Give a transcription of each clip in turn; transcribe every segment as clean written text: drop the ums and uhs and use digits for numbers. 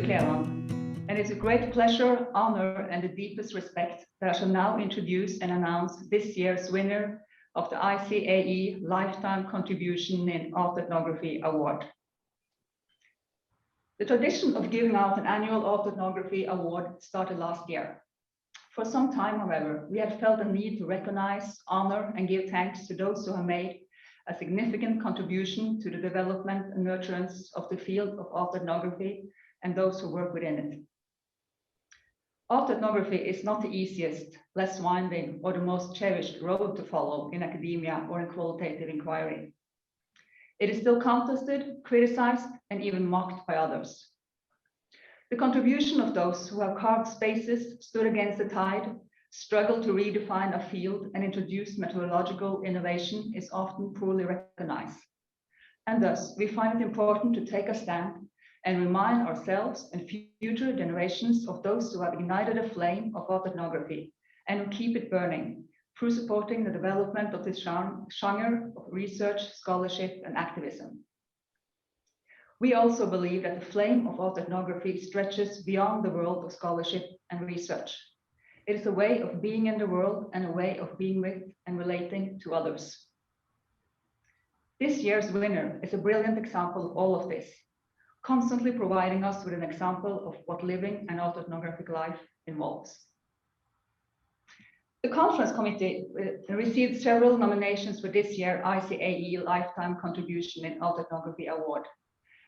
Trude, and it's a great pleasure, honor, and the deepest respect that I shall now introduce and announce this year's winner of the ICAE Lifetime Contribution in Autoethnography Award. The tradition of giving out an annual Autoethnography Award started last year. For some time, however, we have felt a need to recognize, honor, and give thanks to those who have made a significant contribution to the development and nurturance of the field of autoethnography and those who work within it. Autoethnography is not the easiest, less winding, or the most cherished road to follow in academia or in qualitative inquiry. It is still contested, criticized, and even mocked by others. The contribution of those who have carved spaces, stood against the tide, struggled to redefine a field, and introduced methodological innovation is often poorly recognized. And thus, we find it important to take a stand and remind ourselves and future generations of those who have ignited a flame of autoethnography and who keep it burning through supporting the development of this genre of research, scholarship, and activism. We also believe that the flame of autoethnography stretches beyond the world of scholarship and research. It is a way of being in the world and a way of being with and relating to others. This year's winner is a brilliant example of all of this, constantly providing us with an example of what living an autoethnographic life involves. The conference committee received several nominations for this year's ICAE Lifetime Contribution in Autoethnography Award.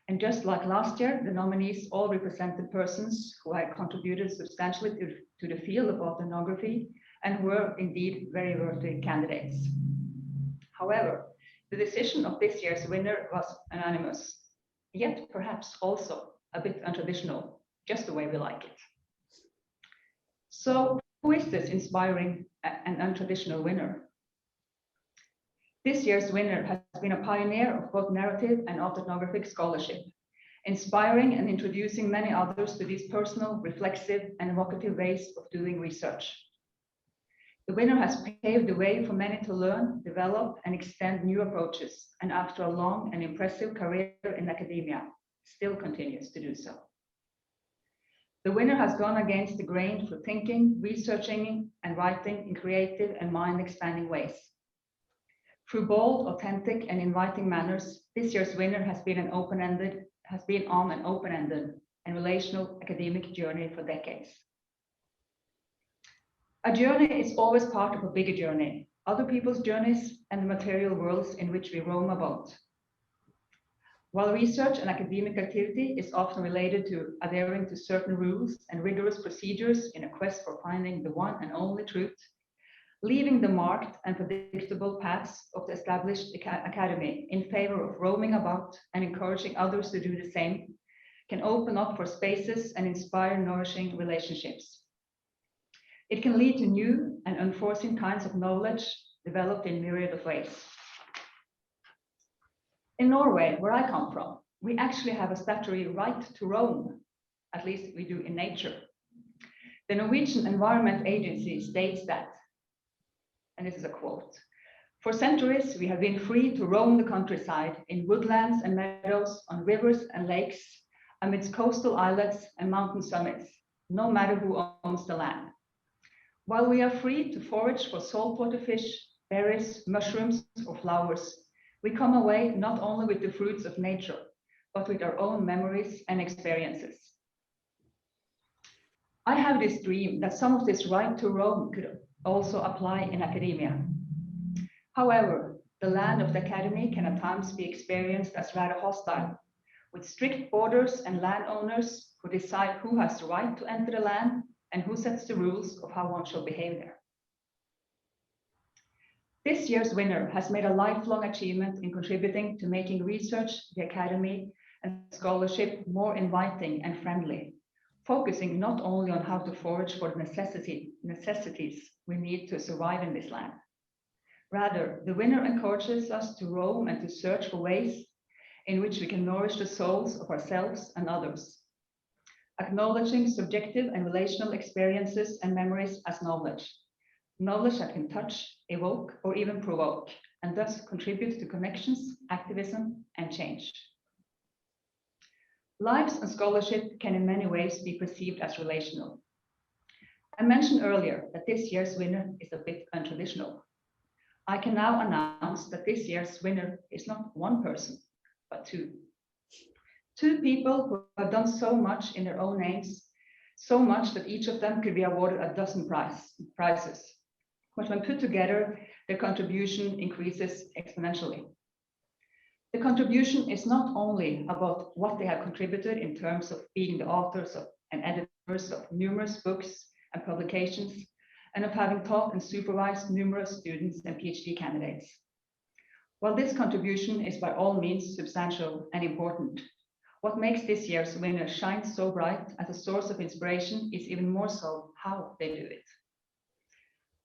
And just like last year, the nominees all represented persons who had contributed substantially to the field of autoethnography and were indeed very worthy candidates. However, the decision of this year's winner was unanimous, yet perhaps also a bit untraditional, just the way we like it. So, who is this inspiring and untraditional winner? This year's winner has been a pioneer of both narrative and autoethnographic scholarship, inspiring and introducing many others to these personal, reflexive, and evocative ways of doing research. The winner has paved the way for many to learn, develop, and extend new approaches, and after a long and impressive career in academia, still continues to do so. The winner has gone against the grain for thinking, researching, and writing in creative and mind-expanding ways. Through bold, authentic, and inviting manners, this year's winner has been on an open-ended and relational academic journey for decades. A journey is always part of a bigger journey, other people's journeys, and the material worlds in which we roam about. While research and academic activity is often related to adhering to certain rules and rigorous procedures in a quest for finding the one and only truth, leaving the marked and predictable paths of the established academy in favor of roaming about and encouraging others to do the same can open up for spaces and inspire nourishing relationships. It can lead to new and unforeseen kinds of knowledge developed in myriad of ways. In Norway, where I come from, we actually have a statutory right to roam, at least we do in nature. The Norwegian Environment Agency states that, and this is a quote, "For centuries, we have been free to roam the countryside in woodlands and meadows, on rivers and lakes, amidst coastal islets and mountain summits, no matter who owns the land. While we are free to forage for saltwater fish, berries, mushrooms, or flowers, we come away not only with the fruits of nature, but with our own memories and experiences." I have this dream that some of this right to roam could also apply in academia. However, the land of the academy can at times be experienced as rather hostile, with strict borders and landowners who decide who has the right to enter the land and who sets the rules of how one shall behave there. This year's winner has made a lifelong achievement in contributing to making research, the academy, and scholarship more inviting and friendly, focusing not only on how to forage for the necessities we need to survive in this land. Rather, the winner encourages us to roam and to search for ways in which we can nourish the souls of ourselves and others, acknowledging subjective and relational experiences and memories as knowledge that can touch, evoke, or even provoke, and thus contribute to connections, activism, and change. Lives and scholarship can in many ways be perceived as relational. I mentioned earlier that this year's winner is a bit untraditional. I can now announce that this year's winner is not one person, but two. Two people who have done so much in their own names, so much that each of them could be awarded a dozen prizes. But when put together, their contribution increases exponentially. The contribution is not only about what they have contributed in terms of being the authors of and editors of numerous books and publications, and of having taught and supervised numerous students and PhD candidates. While this contribution is by all means substantial and important, what makes this year's winner shine so bright as a source of inspiration is even more so how they do it.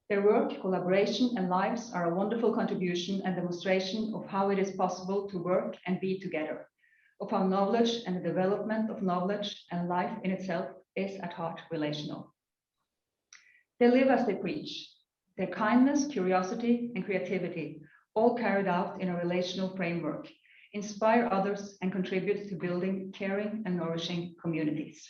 Their work, collaboration, and lives are a wonderful contribution and demonstration of how it is possible to work and be together, of how knowledge and the development of knowledge and life in itself is at heart relational. They live as they preach. Their kindness, curiosity, and creativity, all carried out in a relational framework, inspire others and contribute to building caring and nourishing communities.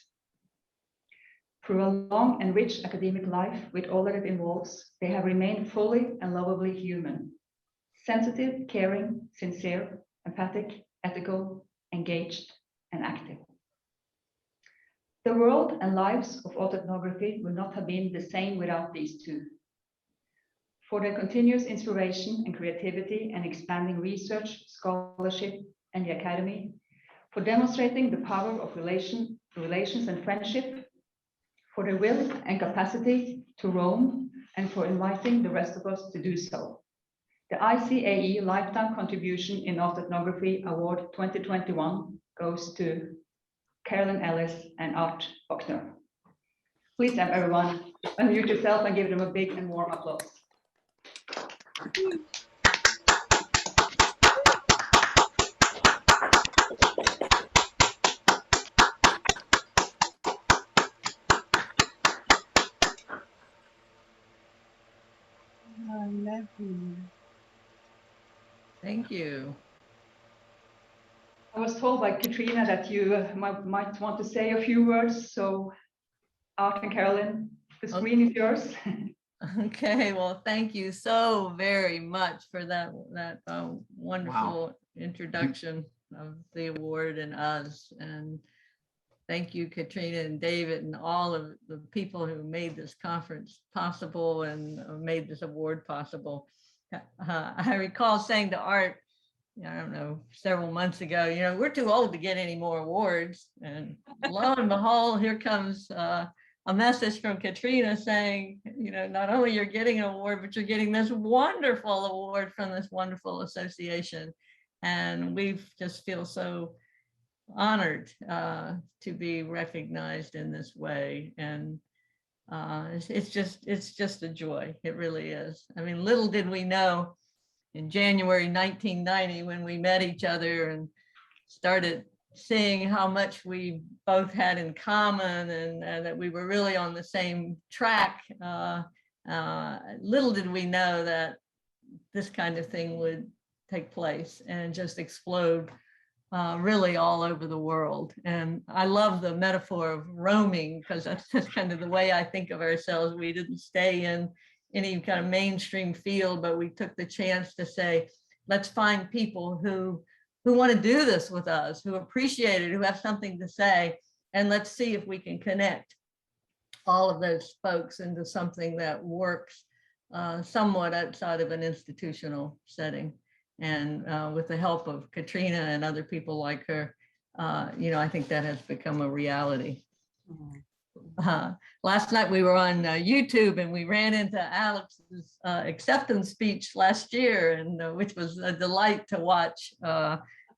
Through a long and rich academic life with all that it involves, they have remained fully and lovably human, sensitive, caring, sincere, empathic, ethical, engaged, and active. The world and lives of autoethnography would not have been the same without these two. For their continuous inspiration and creativity and expanding research, scholarship, and the academy, for demonstrating the power of relations and friendship, for their will and capacity to roam, and for inviting the rest of us to do so. The ICAE Lifetime Contribution in Autoethnography Award 2021 goes to Carolyn Ellis and Bochner. Please, everyone, unmute yourself and give them a big and warm applause. Thank you. I was told by Katrina that you might want to say a few words. So Art and Carolyn, the screen is yours. Okay, well, thank you so very much for that wonderful introduction of the award and us. And thank you, Katrina and David, and all of the people who made this conference possible and made this award possible. I recall saying to Art, I don't know, several months ago, we're too old to get any more awards. And lo and behold, here comes a message from Katrina saying, not only you're getting an award, but you're getting this wonderful award from this wonderful association. And we just feel so honored to be recognized in this way. And it's just a joy. It really is. I mean, little did we know in January 1990 when we met each other and started seeing how much we both had in common and that we were really on the same track. Little did we know that this kind of thing would take place and just explode really all over the world. And I love the metaphor of roaming, because that's just kind of the way I think of ourselves. We didn't stay in any kind of mainstream field, but we took the chance to say, let's find people who want to do this with us, who appreciate it, who have something to say, and let's see if we can connect all of those folks into something that works somewhat outside of an institutional setting. And with the help of Katrina and other people like her, I think that has become a reality. Last night we were on YouTube and we ran into Alex's acceptance speech last year, and which was a delight to watch,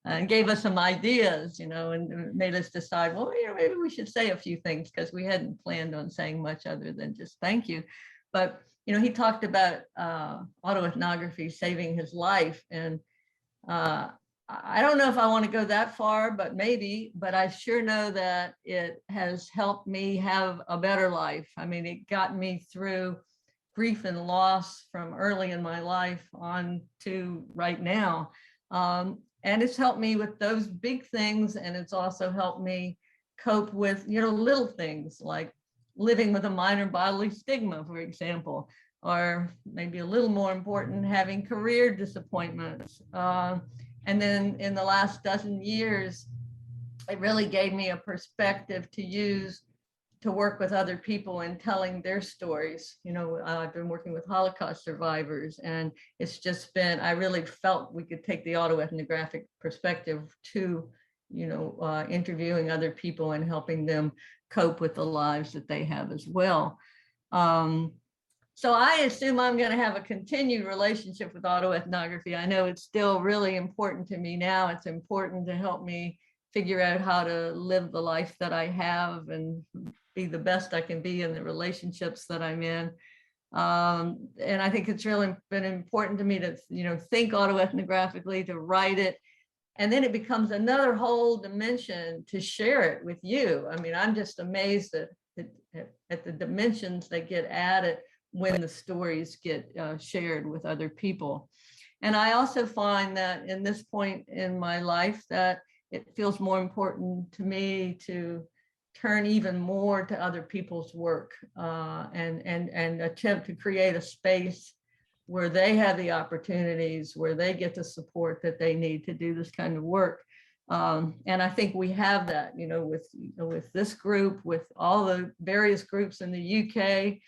and gave us some ideas, and made us decide, well, maybe we should say a few things, because we hadn't planned on saying much other than just thank you. But he talked about autoethnography saving his life, and I don't know if I want to go that far, but maybe, but I sure know that it has helped me have a better life. I mean, it got me through grief and loss from early in my life on to right now. And it's helped me with those big things. And it's also helped me cope with, little things like living with a minor bodily stigma, for example, or maybe a little more important, having career disappointments. And then in the last dozen years, it really gave me a perspective to use to work with other people and telling their stories. I've been working with Holocaust survivors, and it's just been, I really felt we could take the autoethnographic perspective to, interviewing other people and helping them cope with the lives that they have as well. So I assume I'm going to have a continued relationship with autoethnography. I know it's still really important to me now. It's important to help me figure out how to live the life that I have and be the best I can be in the relationships that I'm in. And I think it's really been important to me to, think autoethnographically, to write it. And then it becomes another whole dimension to share it with you. I mean, I'm just amazed at the dimensions that get added when the stories get shared with other people. And I also find that in this point in my life that it feels more important to me to turn even more to other people's work and attempt to create a space where they have the opportunities, where they get the support that they need to do this kind of work. And I think we have that, with this group, with all the various groups in the UK.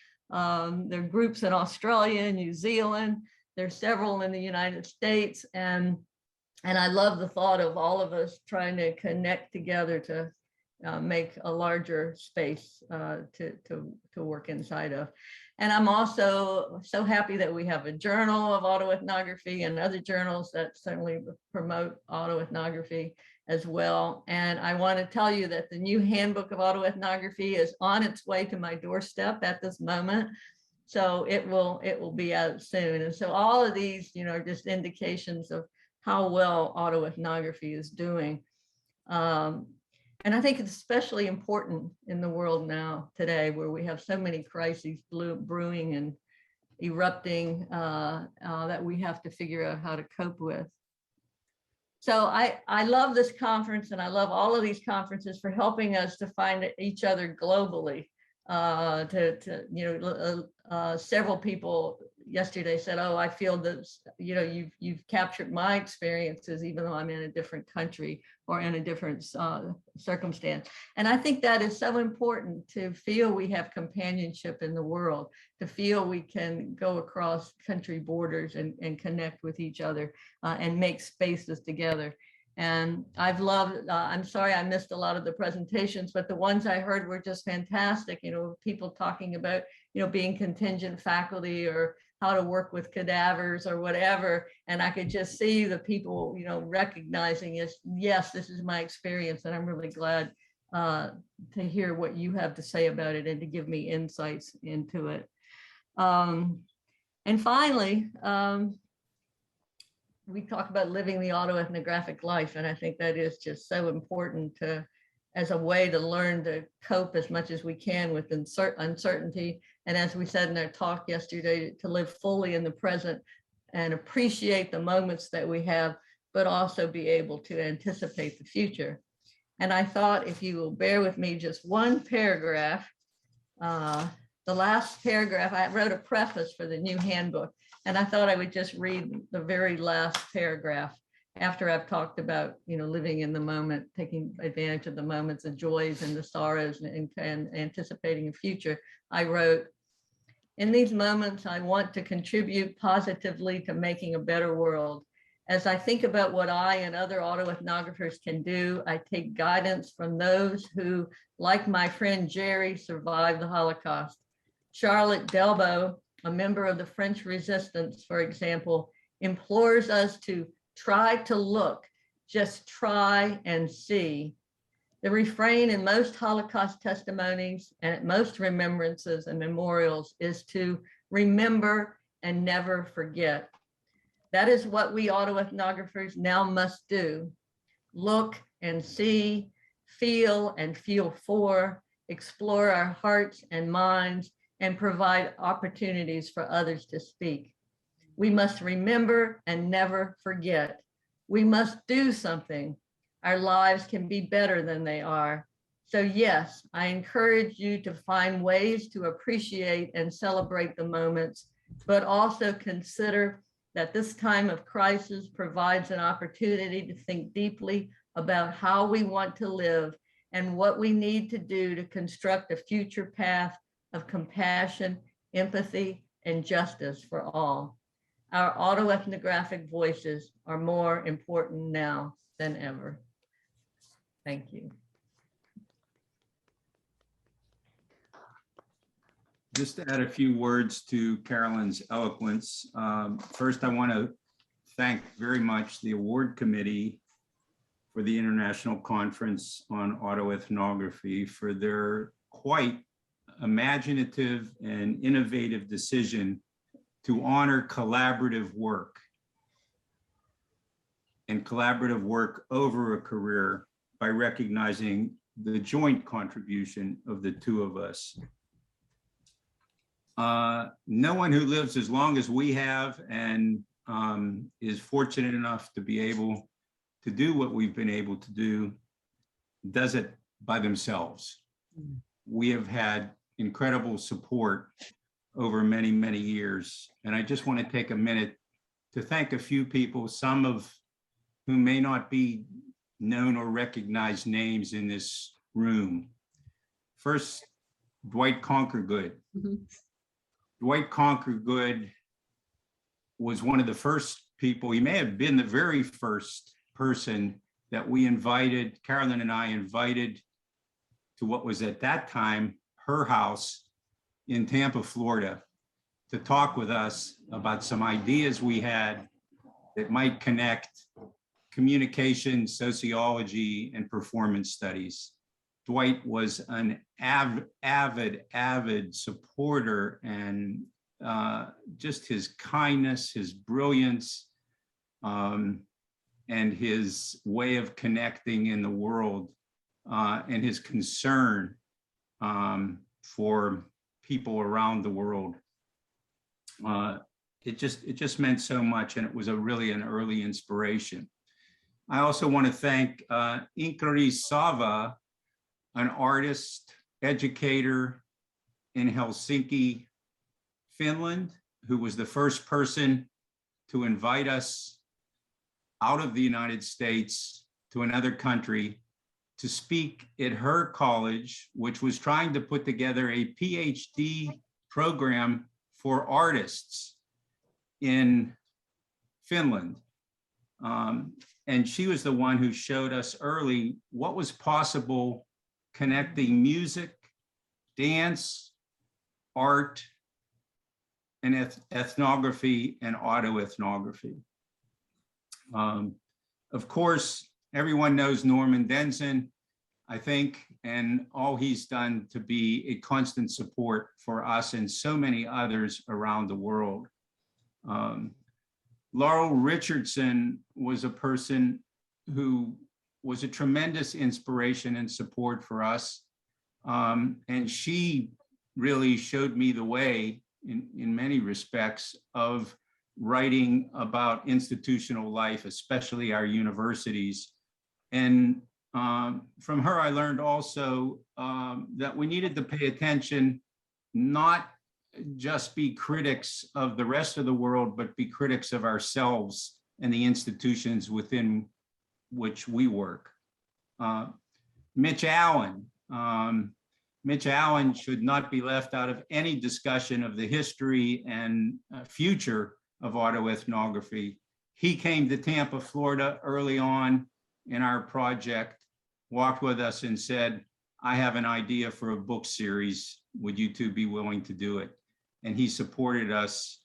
There are groups in Australia, New Zealand. There's several in the United States. And I love the thought of all of us trying to connect together to make a larger space to work inside of. And I'm also so happy that we have a journal of autoethnography and other journals that certainly promote autoethnography as well. And I want to tell you that the new handbook of autoethnography is on its way to my doorstep at this moment. So it will be out soon. And so all of these, are just indications of how well autoethnography is doing. And I think it's especially important in the world now today, where we have so many crises brewing and erupting that we have to figure out how to cope with. So I love this conference, and I love all of these conferences for helping us to find each other globally. Several people yesterday said, "Oh, I feel that you've captured my experiences, even though I'm in a different country or in a different circumstance." And I think that is so important, to feel we have companionship in the world, to feel we can go across country borders and connect with each other and make spaces together. And I've loved, I'm sorry I missed a lot of the presentations, but the ones I heard were just fantastic. People talking about, being contingent faculty or how to work with cadavers or whatever. And I could just see the people, recognizing it. Yes, this is my experience. And I'm really glad to hear what you have to say about it and to give me insights into it. And finally, we talk about living the autoethnographic life, and I think that is just so important as a way to learn to cope as much as we can with uncertainty. And as we said in our talk yesterday, to live fully in the present and appreciate the moments that we have, but also be able to anticipate the future. And I thought, if you will bear with me just one paragraph, the last paragraph, I wrote a preface for the new handbook. And I thought I would just read the very last paragraph after I've talked about, living in the moment, taking advantage of the moments, the joys and the sorrows, and anticipating a future. I wrote, "In these moments, I want to contribute positively to making a better world. As I think about what I and other autoethnographers can do, I take guidance from those who, like my friend Jerry, survived the Holocaust. Charlotte Delbo, a member of the French resistance, for example, implores us to try to look, just try and see. The refrain in most Holocaust testimonies and at most remembrances and memorials is to remember and never forget. That is what we autoethnographers now must do. Look and see, feel and feel for, explore our hearts and minds, and provide opportunities for others to speak. We must remember and never forget. We must do something. Our lives can be better than they are. So yes, I encourage you to find ways to appreciate and celebrate the moments, but also consider that this time of crisis provides an opportunity to think deeply about how we want to live and what we need to do to construct a future path of compassion, empathy, and justice for all. Our autoethnographic voices are more important now than ever. Thank you. Just to add a few words to Carolyn's eloquence. First, I want to thank very much the award committee for the International Conference on Autoethnography for their quite imaginative and innovative decision to honor collaborative work and collaborative work over a career by recognizing the joint contribution of the two of us. No one who lives as long as we have and is fortunate enough to be able to do what we've been able to do does it by themselves. We have had incredible support over many, many years. And I just want to take a minute to thank a few people, some of whom may not be known or recognized names in this room. First, Dwight Conquergood. Dwight Conquergood was one of the first people, he may have been the very first person that we invited, Carolyn and I invited to what was at that time her house in Tampa, Florida, to talk with us about some ideas we had that might connect communication, sociology, and performance studies. Dwight was an avid supporter, and just his kindness, his brilliance, and his way of connecting in the world, and his concern for people around the world. It just meant so much, and it was really an early inspiration. I also want to thank Inkari Sava, an artist, educator in Helsinki, Finland, who was the first person to invite us out of the United States to another country to speak at her college, which was trying to put together a PhD program for artists in Finland. And she was the one who showed us early what was possible connecting music, dance, art, and ethnography and autoethnography. Of course, everyone knows Norman Denson, I think, and all he's done to be a constant support for us and so many others around the world. Laurel Richardson was a person who was a tremendous inspiration and support for us. And she really showed me the way in many respects of writing about institutional life, especially our universities. And from her, I learned also that we needed to pay attention, not just be critics of the rest of the world, but be critics of ourselves and the institutions within which we work. Mitch Allen. Mitch Allen should not be left out of any discussion of the history and future of autoethnography. He came to Tampa, Florida early on in our project, walked with us and said, I have an idea for a book series. Would you two be willing to do it? And he supported us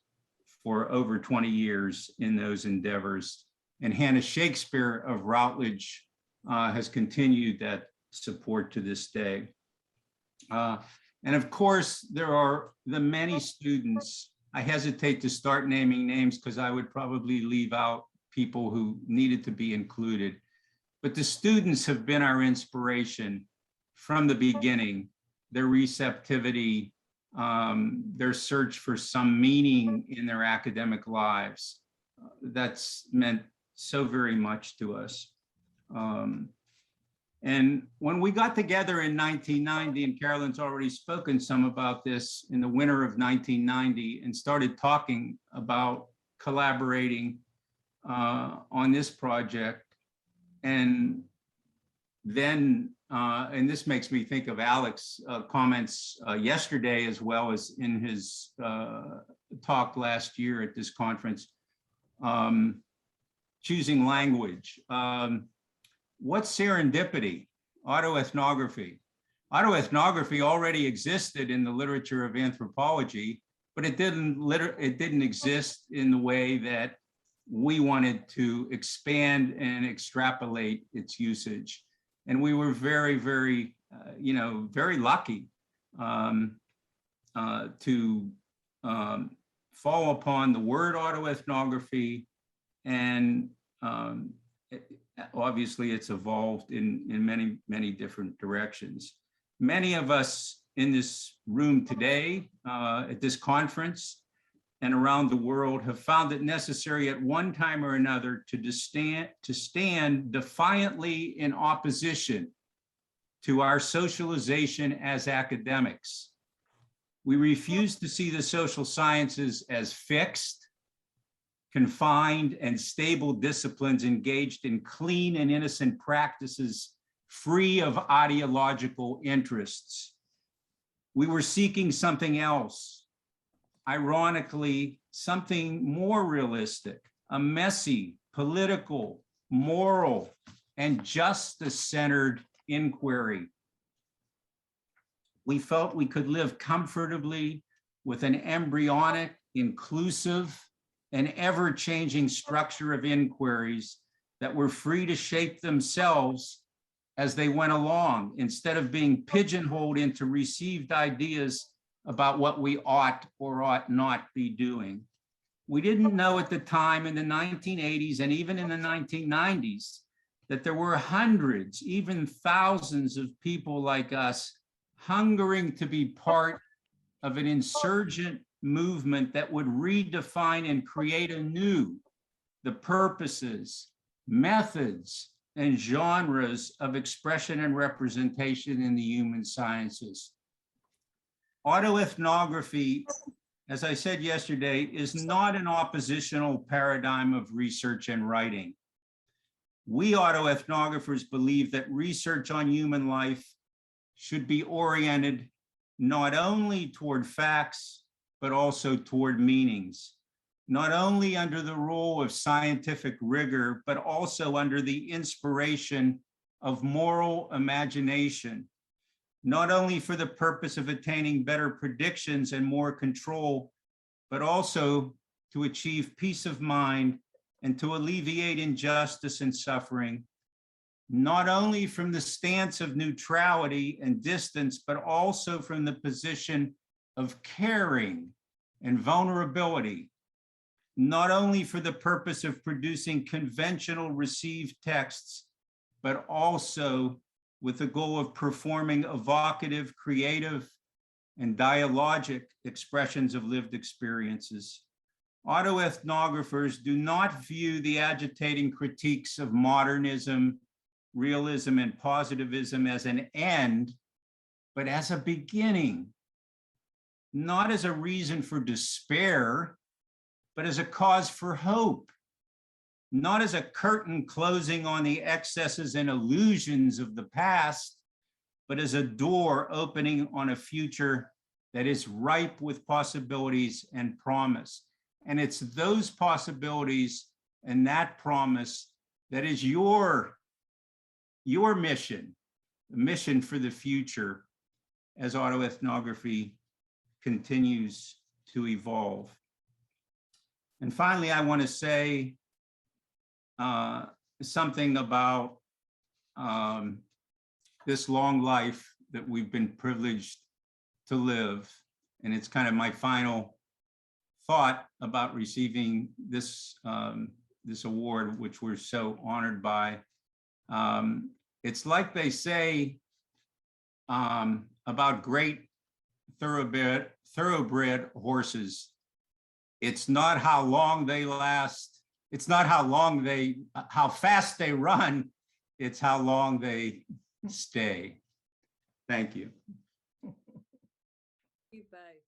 for over 20 years in those endeavors. And Hannah Shakespeare of Routledge has continued that support to this day. And of course, there are the many students. I hesitate to start naming names because I would probably leave out people who needed to be included. But the students have been our inspiration from the beginning, their receptivity, their search for some meaning in their academic lives. That's meant so very much to us. And when we got together in 1990, and Carolyn's already spoken some about this, in the winter of 1990, and started talking about collaborating on this project, and then, and this makes me think of Alex's comments yesterday, as well as in his talk last year at this conference, choosing language. What's serendipity? Autoethnography. Autoethnography already existed in the literature of anthropology, but it didn't exist in the way that we wanted to expand and extrapolate its usage. And we were very, very, very lucky to fall upon the word autoethnography, and obviously it's evolved in many, many different directions. Many of us in this room today at this conference and around the world have found it necessary at one time or another to stand defiantly in opposition to our socialization as academics. We refuse to see the social sciences as fixed, confined, and stable disciplines engaged in clean and innocent practices free of ideological interests. We were seeking something else, ironically, something more realistic, a messy, political, moral, and justice-centered inquiry. We felt we could live comfortably with an embryonic, inclusive, and ever-changing structure of inquiries that were free to shape themselves as they went along, instead of being pigeonholed into received ideas about what we ought or ought not be doing. We didn't know at the time in the 1980s and even in the 1990s that there were hundreds, even thousands of people like us hungering to be part of an insurgent movement that would redefine and create anew the purposes, methods, and genres of expression and representation in the human sciences. Autoethnography, as I said yesterday, is not an oppositional paradigm of research and writing. We autoethnographers believe that research on human life should be oriented not only toward facts, but also toward meanings, not only under the rule of scientific rigor, but also under the inspiration of moral imagination, not only for the purpose of attaining better predictions and more control, but also to achieve peace of mind and to alleviate injustice and suffering, not only from the stance of neutrality and distance, but also from the position of caring and vulnerability, not only for the purpose of producing conventional received texts, but also with the goal of performing evocative, creative, and dialogic expressions of lived experiences. Autoethnographers do not view the agitating critiques of modernism, realism, and positivism as an end, but as a beginning, not as a reason for despair, but as a cause for hope, not as a curtain closing on the excesses and illusions of the past, but as a door opening on a future that is ripe with possibilities and promise. And it's those possibilities and that promise that is your mission, the mission for the future as autoethnography continues to evolve. And finally, I want to say something about this long life that we've been privileged to live. And it's kind of my final thought about receiving this, this award, which we're so honored by. It's like they say about great thoroughbred horses. It's not how long they last, it's not how fast they run, it's how long they stay. Thank you. Bye.